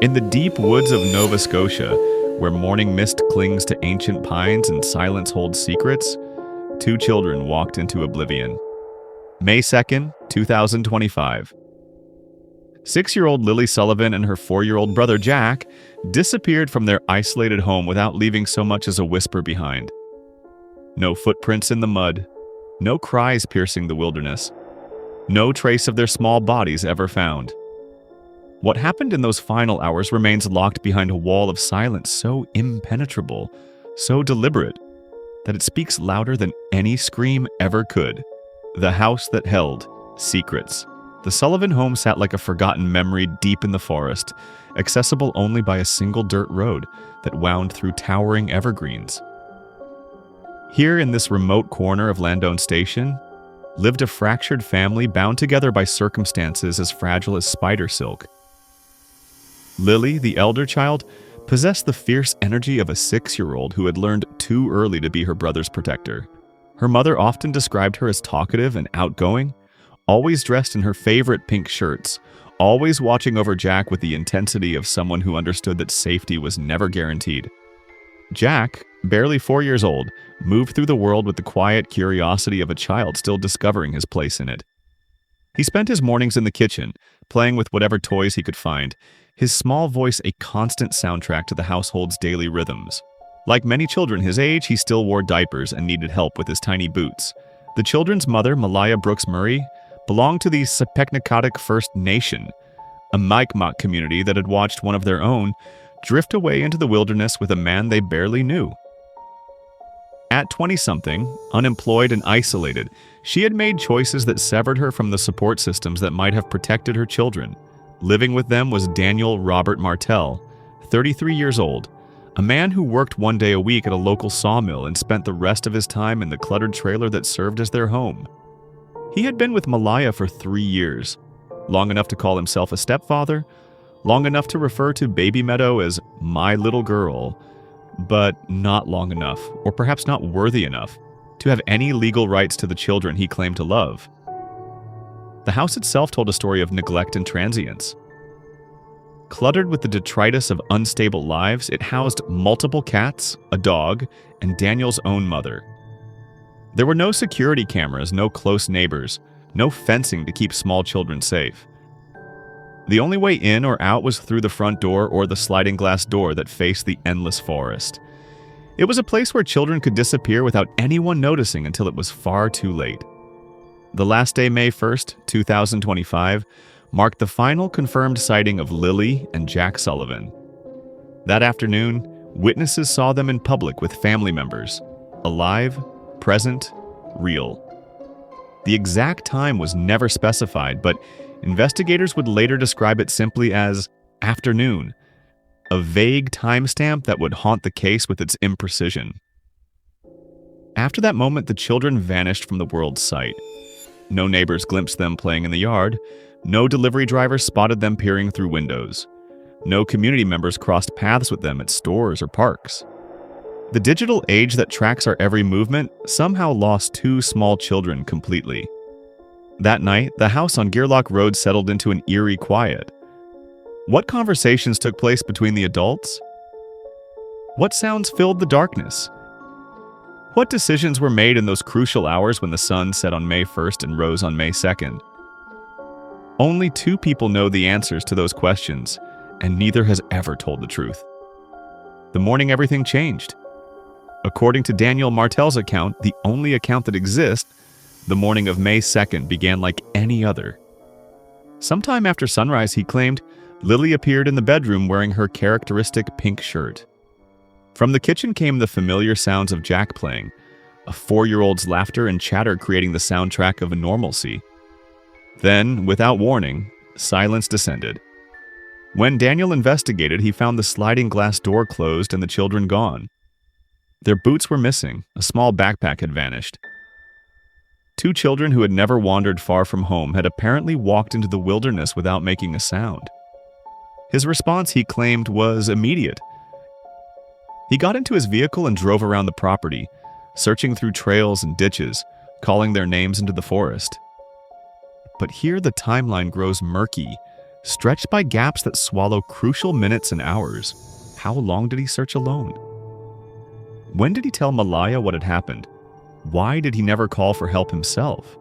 In the deep woods of Nova Scotia, where morning mist clings to ancient pines and silence holds secrets, two children walked into oblivion. May 2nd, 2025. 6-year-old Lily Sullivan and her 4-year-old brother Jack disappeared from their isolated home without leaving so much as a whisper behind. No footprints in the mud, no cries piercing the wilderness, no trace of their small bodies ever found. What happened in those final hours remains locked behind a wall of silence so impenetrable, so deliberate, that it speaks louder than any scream ever could. The house that held secrets. The Sullivan home sat like a forgotten memory deep in the forest, accessible only by a single dirt road that wound through towering evergreens. Here in this remote corner of Landown Station lived a fractured family bound together by circumstances as fragile as spider silk. Lily, the elder child, possessed the fierce energy of a 6-year-old who had learned too early to be her brother's protector. Her mother often described her as talkative and outgoing, always dressed in her favorite pink shirts, always watching over Jack with the intensity of someone who understood that safety was never guaranteed. Jack, barely 4 years old, moved through the world with the quiet curiosity of a child still discovering his place in it. He spent his mornings in the kitchen, playing with whatever toys he could find, his small voice a constant soundtrack to the household's daily rhythms. Like many children his age, he still wore diapers and needed help with his tiny boots. The children's mother, Malehya Brooks Murray, belonged to the Sepeknekatik First Nation, a Mi'kmaq community that had watched one of their own drift away into the wilderness with a man they barely knew. At 20-something, unemployed and isolated, she had made choices that severed her from the support systems that might have protected her children. Living with them was Daniel Robert Martell, 33 years old, a man who worked one day a week at a local sawmill and spent the rest of his time in the cluttered trailer that served as their home. He had been with Malehya for 3 years, long enough to call himself a stepfather, long enough to refer to Baby Meadow as my little girl, but not long enough, or perhaps not worthy enough, to have any legal rights to the children he claimed to love. The house itself told a story of neglect and transience. Cluttered with the detritus of unstable lives, it housed multiple cats, a dog, and Daniel's own mother. There were no security cameras, no close neighbors, no fencing to keep small children safe. The only way in or out was through the front door or the sliding glass door that faced the endless forest. It was a place where children could disappear without anyone noticing until it was far too late. The last day, May 1st, 2025, marked the final confirmed sighting of Lily and Jack Sullivan. That afternoon, witnesses saw them in public with family members, alive, present, real. The exact time was never specified, but investigators would later describe it simply as afternoon, a vague timestamp that would haunt the case with its imprecision. After that moment, the children vanished from the world's sight. No neighbors glimpsed them playing in the yard. No delivery drivers spotted them peering through windows. No community members crossed paths with them at stores or parks. The digital age that tracks our every movement somehow lost 2 small children completely. That night, the house on Gearlock Road settled into an eerie quiet. What conversations took place between the adults? What sounds filled the darkness? What decisions were made in those crucial hours when the sun set on May 1st and rose on May 2nd? Only 2 people know the answers to those questions, and neither has ever told the truth. The morning everything changed. According to Daniel Martell's account, the only account that exists, the morning of May 2nd began like any other. Sometime after sunrise, he claimed, Lily appeared in the bedroom wearing her characteristic pink shirt. From the kitchen came the familiar sounds of Jack playing, a 4-year-old's laughter and chatter creating the soundtrack of normalcy. Then, without warning, silence descended. When Daniel investigated, he found the sliding glass door closed and the children gone. Their boots were missing, a small backpack had vanished. 2 children who had never wandered far from home had apparently walked into the wilderness without making a sound. His response, he claimed, was immediate. He got into his vehicle and drove around the property, searching through trails and ditches, calling their names into the forest. But here the timeline grows murky, stretched by gaps that swallow crucial minutes and hours. How long did he search alone? When did he tell Malehya what had happened? Why did he never call for help himself?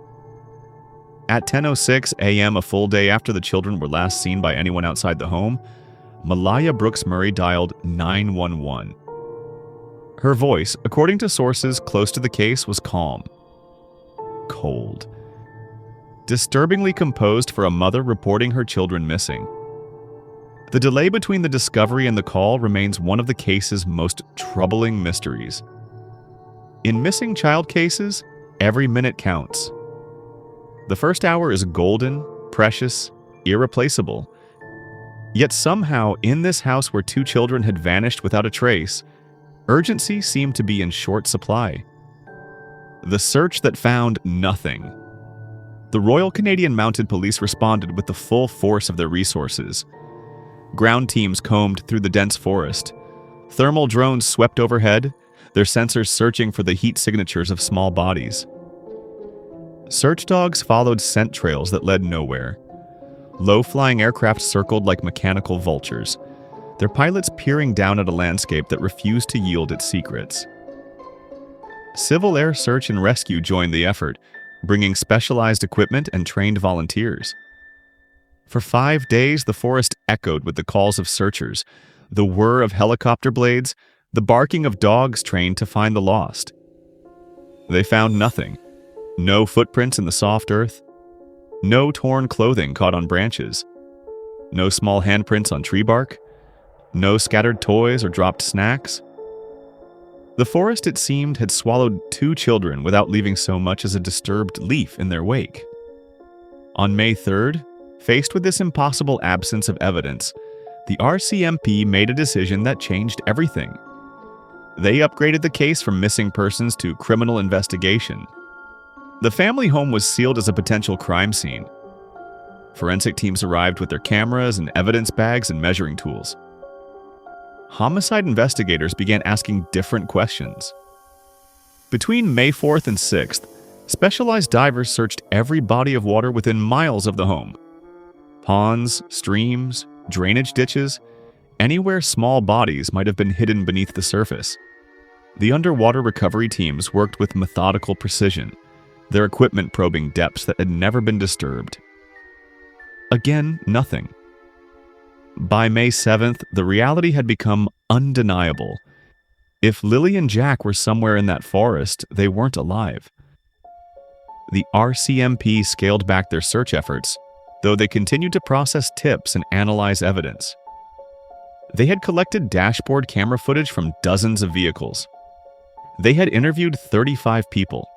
At 10:06 a.m., a full day after the children were last seen by anyone outside the home, Malehya Brooks Murray dialed 911. Her voice, according to sources close to the case, was calm, cold, disturbingly composed for a mother reporting her children missing. The delay between the discovery and the call remains one of the case's most troubling mysteries. In missing child cases, every minute counts. The first hour is golden, precious, irreplaceable. Yet somehow, in this house where 2 children had vanished without a trace, urgency seemed to be in short supply. The search that found nothing. The Royal Canadian Mounted Police responded with the full force of their resources. Ground teams combed through the dense forest. Thermal drones swept overhead, their sensors searching for the heat signatures of small bodies. Search dogs followed scent trails that led nowhere. Low-flying aircraft circled like mechanical vultures, their pilots peering down at a landscape that refused to yield its secrets. Civil Air Search and Rescue joined the effort, bringing specialized equipment and trained volunteers. For 5 days, the forest echoed with the calls of searchers, the whir of helicopter blades, the barking of dogs trained to find the lost. They found nothing. No footprints in the soft earth. No torn clothing caught on branches. No small handprints on tree bark. No scattered toys or dropped snacks. The forest, it seemed, had swallowed 2 children without leaving so much as a disturbed leaf in their wake. On May 3rd, faced with this impossible absence of evidence, the RCMP made a decision that changed everything. They upgraded the case from missing persons to criminal investigation. The family home was sealed as a potential crime scene. Forensic teams arrived with their cameras and evidence bags and measuring tools. Homicide investigators began asking different questions. Between May 4th and 6th, specialized divers searched every body of water within miles of the home. Ponds, streams, drainage ditches, anywhere small bodies might have been hidden beneath the surface. The underwater recovery teams worked with methodical precision, their equipment probing depths that had never been disturbed. Again, nothing. By May 7th, the reality had become undeniable. If Lily and Jack were somewhere in that forest, they weren't alive. The RCMP scaled back their search efforts, though they continued to process tips and analyze evidence. They had collected dashboard camera footage from dozens of vehicles. They had interviewed 35 people.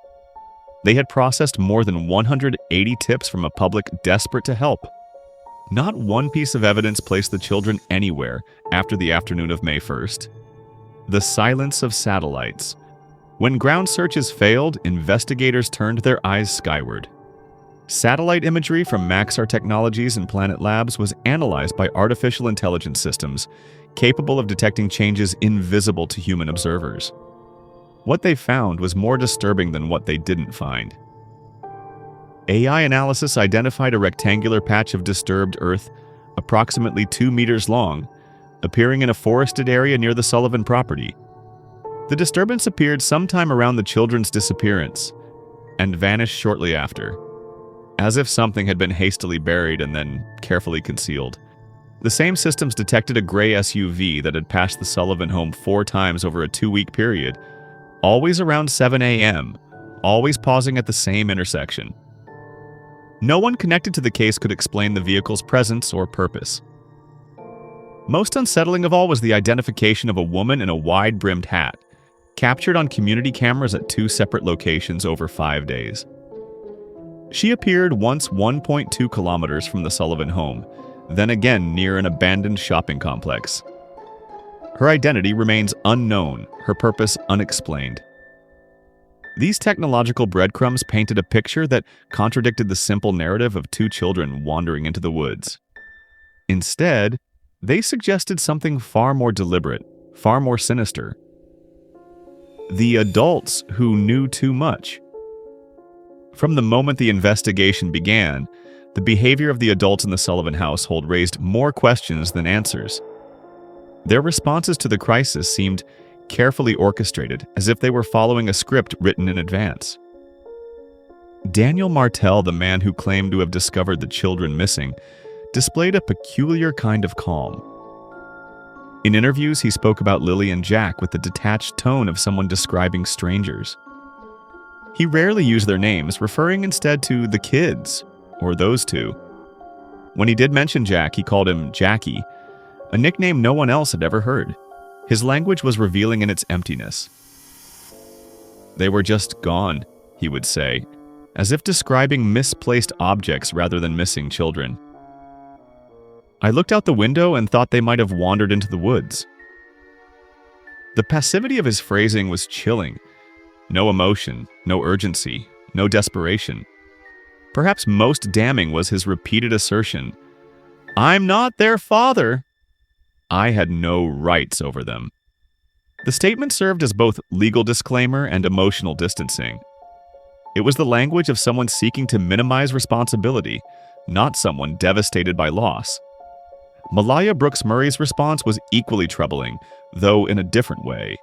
They had processed more than 180 tips from a public desperate to help. Not one piece of evidence placed the children anywhere after the afternoon of May 1st. The silence of satellites. When ground searches failed, investigators turned their eyes skyward. Satellite imagery from Maxar Technologies and Planet Labs was analyzed by artificial intelligence systems, capable of detecting changes invisible to human observers. What they found was more disturbing than what they didn't find. AI analysis identified a rectangular patch of disturbed earth, approximately 2 meters long, appearing in a forested area near the Sullivan property. The disturbance appeared sometime around the children's disappearance and vanished shortly after, as if something had been hastily buried and then carefully concealed. The same systems detected a gray SUV that had passed the Sullivan home 4 times over a 2-week period, always around 7 a.m., always pausing at the same intersection. No one connected to the case could explain the vehicle's presence or purpose. Most unsettling of all was the identification of a woman in a wide-brimmed hat, captured on community cameras at 2 separate locations over 5 days. She appeared once 1.2 kilometers from the Sullivan home, then again near an abandoned shopping complex. Her identity remains unknown, her purpose unexplained. These technological breadcrumbs painted a picture that contradicted the simple narrative of 2 children wandering into the woods. Instead, they suggested something far more deliberate, far more sinister. The adults who knew too much. From the moment the investigation began, The behavior of the adults in the Sullivan household raised more questions than answers. Their responses to the crisis seemed carefully orchestrated, as if they were following a script written in advance. Daniel Martell, the man who claimed to have discovered the children missing, displayed a peculiar kind of calm. In interviews, he spoke about Lily and Jack with the detached tone of someone describing strangers. He rarely used their names, referring instead to the kids, or those two. When he did mention Jack, he called him Jackie, a nickname no one else had ever heard. His language was revealing in its emptiness. "They were just gone," he would say, as if describing misplaced objects rather than missing children. "I looked out the window and thought they might have wandered into the woods." The passivity of his phrasing was chilling. No emotion, no urgency, no desperation. Perhaps most damning was his repeated assertion, "I'm not their father. I had no rights over them." The statement served as both legal disclaimer and emotional distancing. It was the language of someone seeking to minimize responsibility, not someone devastated by loss. Malehya Brooks Murray's response was equally troubling, though in a different way.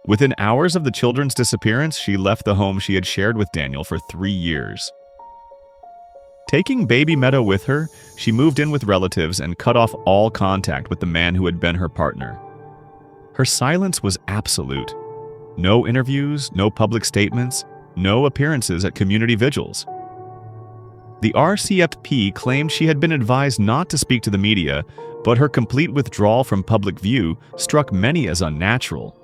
Within hours of the children's disappearance, she left the home she had shared with Daniel for 3 years. Taking baby Meadow with her, she moved in with relatives and cut off all contact with the man who had been her partner. Her silence was absolute. No interviews, no public statements, no appearances at community vigils. The RCFP claimed she had been advised not to speak to the media, but her complete withdrawal from public view struck many as unnatural.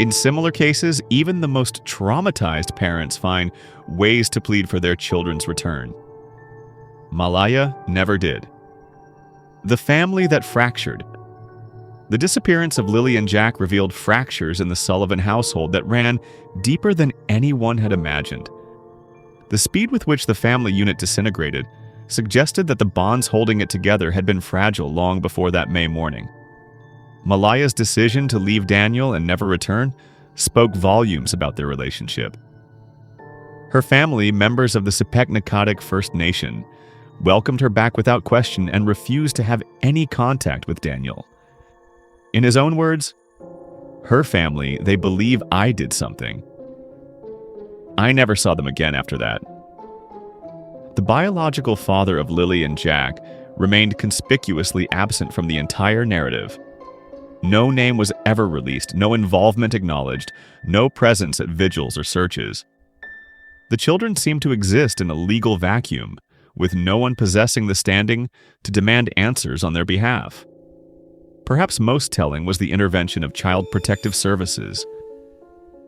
In similar cases, even the most traumatized parents find ways to plead for their children's return. Malehya never did. The family that fractured. The disappearance of Lily and Jack revealed fractures in the Sullivan household that ran deeper than anyone had imagined. The speed with which the family unit disintegrated suggested that the bonds holding it together had been fragile long before that May morning. Malehya's decision to leave Daniel and never return spoke volumes about their relationship. Her family, members of the Sipeknekatik First Nation, welcomed her back without question and refused to have any contact with Daniel. In his own words, "Her family, they believe I did something." I never saw them again after that. The biological father of Lily and Jack remained conspicuously absent from the entire narrative. No name was ever released, no involvement acknowledged, no presence at vigils or searches. The children seemed to exist in a legal vacuum, with no one possessing the standing to demand answers on their behalf. Perhaps most telling was the intervention of Child Protective Services.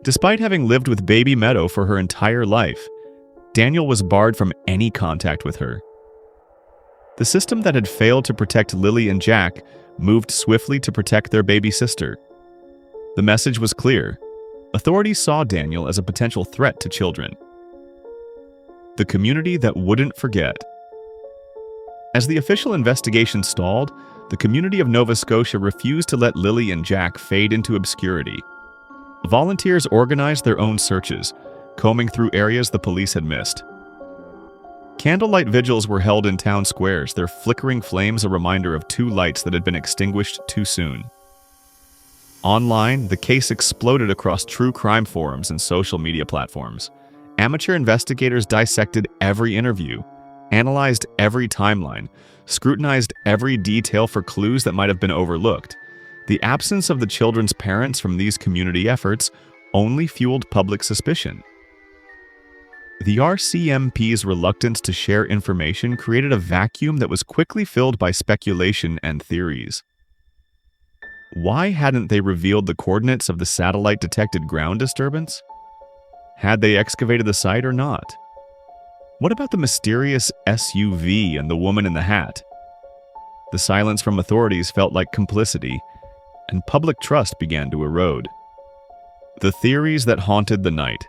Despite having lived with baby Meadow for her entire life, Daniel was barred from any contact with her. The system that had failed to protect Lily and Jack moved swiftly to protect their baby sister. The message was clear. Authorities saw Daniel as a potential threat to children. The community that wouldn't forget. As the official investigation stalled, the community of Nova Scotia refused to let Lily and Jack fade into obscurity. Volunteers organized their own searches, combing through areas the police had missed. Candlelight vigils were held in town squares, their flickering flames a reminder of 2 lights that had been extinguished too soon. Online, the case exploded across true crime forums and social media platforms. Amateur investigators dissected every interview, analyzed every timeline, scrutinized every detail for clues that might have been overlooked. The absence of the children's parents from these community efforts only fueled public suspicion. The RCMP's reluctance to share information created a vacuum that was quickly filled by speculation and theories. Why hadn't they revealed the coordinates of the satellite-detected ground disturbance? Had they excavated the site or not? What about the mysterious SUV and the woman in the hat? The silence from authorities felt like complicity, and public trust began to erode. The theories that haunted the night.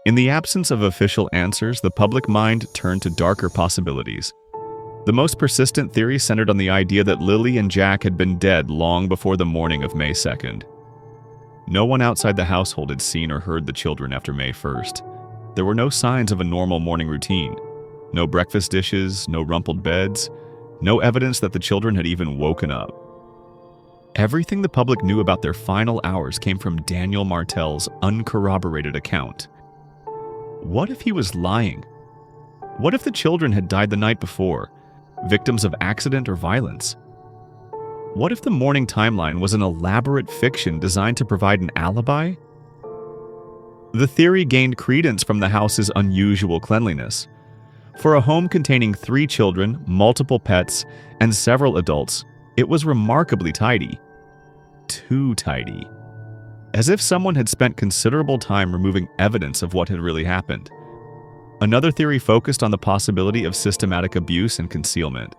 In the absence of official answers, the public mind turned to darker possibilities. The most persistent theory centered on the idea that Lily and Jack had been dead long before the morning of May 2nd. No one outside the household had seen or heard the children after May 1st. There were no signs of a normal morning routine. No breakfast dishes, no rumpled beds, no evidence that the children had even woken up. Everything the public knew about their final hours came from Daniel Martell's uncorroborated account. What if he was lying? What if the children had died the night before, victims of accident or violence? What if the morning timeline was an elaborate fiction designed to provide an alibi? The theory gained credence from the house's unusual cleanliness. For a home containing 3 children, multiple pets, and several adults, it was remarkably tidy. Too tidy. As if someone had spent considerable time removing evidence of what had really happened. Another theory focused on the possibility of systematic abuse and concealment.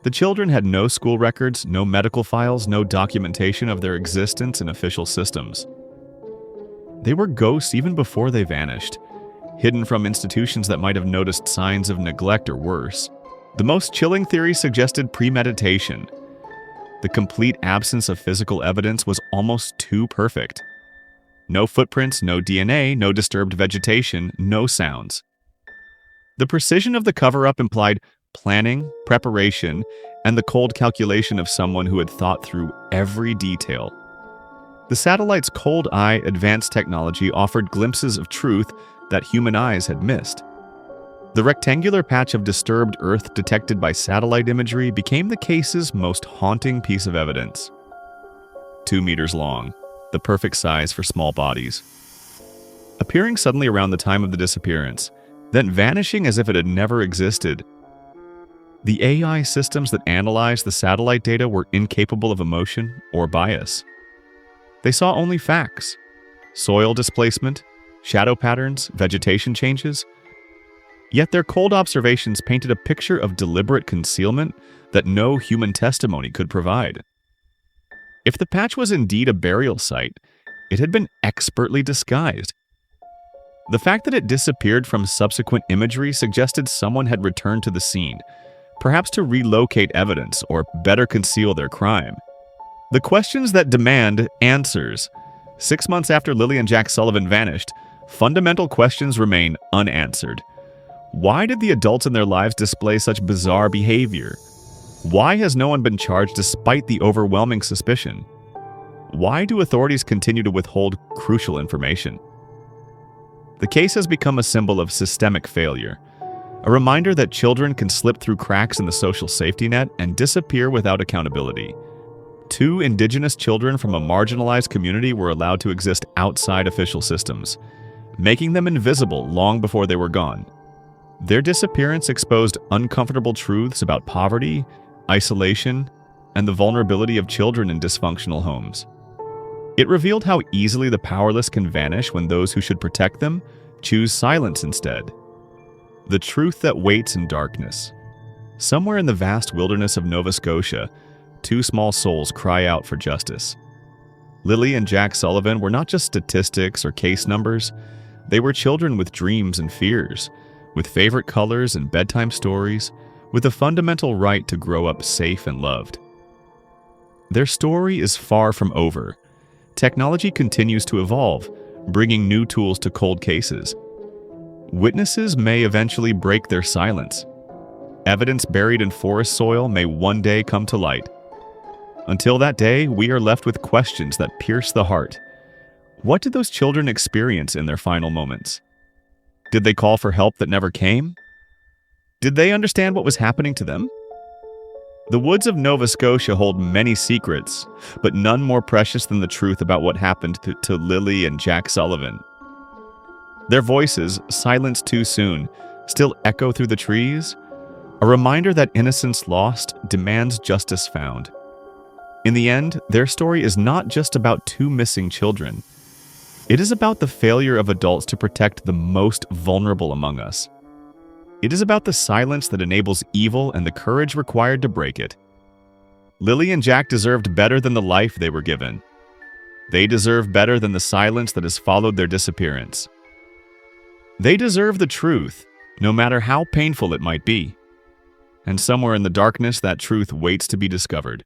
The children had no school records, no medical files, no documentation of their existence in official systems. They were ghosts even before they vanished, hidden from institutions that might have noticed signs of neglect or worse. The most chilling theory suggested premeditation. The complete absence of physical evidence was almost too perfect. No footprints, no DNA, no disturbed vegetation, no sounds. The precision of the cover-up implied planning, preparation, and the cold calculation of someone who had thought through every detail. The satellite's cold eye advanced technology offered glimpses of truth that human eyes had missed. The rectangular patch of disturbed Earth detected by satellite imagery became the case's most haunting piece of evidence. 2 meters long, the perfect size for small bodies. Appearing suddenly around the time of the disappearance, then vanishing as if it had never existed. The AI systems that analyzed the satellite data were incapable of emotion or bias. They saw only facts: soil displacement, shadow patterns, vegetation changes. Yet their cold observations painted a picture of deliberate concealment that no human testimony could provide. If the patch was indeed a burial site, it had been expertly disguised. The fact that it disappeared from subsequent imagery suggested someone had returned to the scene, perhaps to relocate evidence or better conceal their crime. The questions that demand answers. 6 months after Lily and Jack Sullivan vanished, fundamental questions remain unanswered. Why did the adults in their lives display such bizarre behavior? Why has no one been charged despite the overwhelming suspicion? Why do authorities continue to withhold crucial information? The case has become a symbol of systemic failure, a reminder that children can slip through cracks in the social safety net and disappear without accountability. 2 indigenous children from a marginalized community were allowed to exist outside official systems, making them invisible long before they were gone. Their disappearance exposed uncomfortable truths about poverty, isolation, and the vulnerability of children in dysfunctional homes. It revealed how easily the powerless can vanish when those who should protect them choose silence instead. The truth that waits in darkness. Somewhere in the vast wilderness of Nova Scotia, 2 small souls cry out for justice. Lily and Jack Sullivan were not just statistics or case numbers. They were children with dreams and fears, with favorite colors and bedtime stories, with a fundamental right to grow up safe and loved. Their story is far from over. Technology continues to evolve, bringing new tools to cold cases. Witnesses may eventually break their silence. Evidence buried in forest soil may one day come to light. Until that day, we are left with questions that pierce the heart. What did those children experience in their final moments? Did they call for help that never came? Did they understand what was happening to them? The woods of Nova Scotia hold many secrets, but none more precious than the truth about what happened to Lily and Jack Sullivan. Their voices, silenced too soon, still echo through the trees, a reminder that innocence lost demands justice found. In the end, their story is not just about 2 missing children. It is about the failure of adults to protect the most vulnerable among us. It is about the silence that enables evil and the courage required to break it. Lily and Jack deserved better than the life they were given. They deserve better than the silence that has followed their disappearance. They deserve the truth, no matter how painful it might be. And somewhere in the darkness, that truth waits to be discovered.